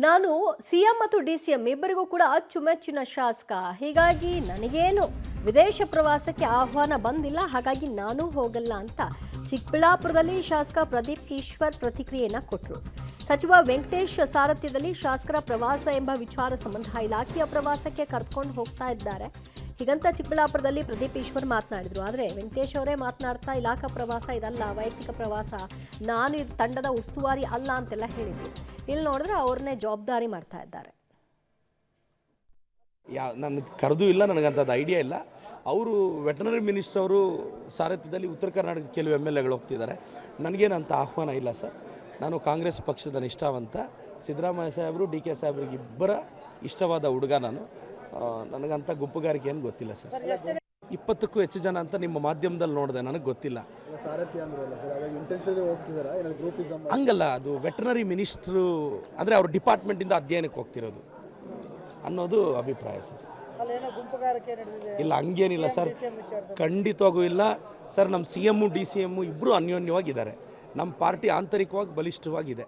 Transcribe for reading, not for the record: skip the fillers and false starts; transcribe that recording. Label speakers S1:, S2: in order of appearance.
S1: ನಾನು ಸಿಎಂ ಮತ್ತು ಡಿಸಿಎಂ ಇಬ್ಬರಿಗೂ ಕೂಡ ಅಚ್ಚುಮೆಚ್ಚಿನ ಶಾಸಕ. ಹೀಗಾಗಿ ನನಗೇನು ವಿದೇಶ ಪ್ರವಾಸಕ್ಕೆ ಆಹ್ವಾನ ಬಂದಿಲ್ಲ, ಹಾಗಾಗಿ ನಾನು ಹೋಗಲ್ಲ ಅಂತ ಚಿಕ್ಕಬಳ್ಳಾಪುರದಲ್ಲಿ ಶಾಸಕ ಪ್ರದೀಪ್ ಈಶ್ವರ್ ಪ್ರತಿಕ್ರಿಯೆಯನ್ನ ಕೊಟ್ಟರು. ಸಚಿವ ವೆಂಕಟೇಶ್ ಸಾರಥ್ಯದಲ್ಲಿ ಶಾಸಕರ ಪ್ರವಾಸ ಎಂಬ ವಿಚಾರ ಸಂಬಂಧ ಇಲಾಖೆಯ ಪ್ರವಾಸಕ್ಕೆ ಕರೆದುಕೊಂಡು ಹೋಗ್ತಾ ಇದ್ದಾರೆ. ಹೀಗಂತ ಚಿಕ್ಕಬಳ್ಳಾಪುರದಲ್ಲಿ ಪ್ರದೀಪ್ ಈಶ್ವರ್ ಮಾತನಾಡಿದ್ರು. ಆದರೆ ವೆಂಕಟೇಶ್ ಅವರೇ ಮಾತನಾಡ್ತಾ ಇಲಾಖಾ ಪ್ರವಾಸ ಇದಲ್ಲ, ವೈಯಕ್ತಿಕ ಪ್ರವಾಸ, ನಾನು ಇದು ತಂಡದ ಉಸ್ತುವಾರಿ ಅಲ್ಲ ಅಂತೆಲ್ಲ ಹೇಳಿದ್ರು. ಇಲ್ಲಿ ನೋಡಿದ್ರೆ ಅವ್ರನ್ನೇ ಜವಾಬ್ದಾರಿ ಮಾಡ್ತಾ ಇದ್ದಾರೆ.
S2: ನನಗೆ ಕರೆದು ಇಲ್ಲ, ನನಗಂಥದ್ದು ಐಡಿಯಾ ಇಲ್ಲ. ಅವರು ವೆಟನರಿ ಮಿನಿಸ್ಟರ್ ಅವರು ಸಾರಥ್ಯದಲ್ಲಿ ಉತ್ತರ ಕರ್ನಾಟಕದ ಕೆಲವು MLAಗಳು ಹೋಗ್ತಿದ್ದಾರೆ. ನನಗೇನಂತ ಆಹ್ವಾನ ಇಲ್ಲ ಸರ್. ನಾನು ಕಾಂಗ್ರೆಸ್ ಪಕ್ಷದ ನಿಷ್ಠಾವಂತ, ಸಿದ್ದರಾಮಯ್ಯ ಸಾಹೇಬರು DK ಸಾಹೇಬ್ರಿಗೆ ಇಬ್ಬರ ಇಷ್ಟವಾದ ಹುಡುಗ ನಾನು. ನನಗಂಥ ಗುಂಪುಗಾರಿಕೆ ಏನು ಗೊತ್ತಿಲ್ಲ ಸರ್. 20ಕ್ಕೂ ಹೆಚ್ಚು ಜನ ಅಂತ ನಿಮ್ಮ ಮಾಧ್ಯಮದಲ್ಲಿ ನೋಡಿದೆ, ನನಗೆ ಗೊತ್ತಿಲ್ಲ. ಹಂಗಲ್ಲ, ಅದು ವೆಟನರಿ ಮಿನಿಸ್ಟ್ರು ಅಂದರೆ ಅವ್ರ ಡಿಪಾರ್ಟ್ಮೆಂಟಿಂದ ಅಧ್ಯಯನಕ್ಕೆ ಹೋಗ್ತಿರೋದು ಅನ್ನೋದು ಅಭಿಪ್ರಾಯ ಸರ್. ಇಲ್ಲ, ಹಂಗೇನಿಲ್ಲ ಸರ್, ಖಂಡಿತವಾಗೂ ಇಲ್ಲ ಸರ್. ನಮ್ಮ CM DCM ಇಬ್ಬರು ಅನ್ಯೋನ್ಯವಾಗಿದ್ದಾರೆ. ನಮ್ಮ ಪಾರ್ಟಿ ಆಂತರಿಕವಾಗಿ ಬಲಿಷ್ಠವಾಗಿದೆ.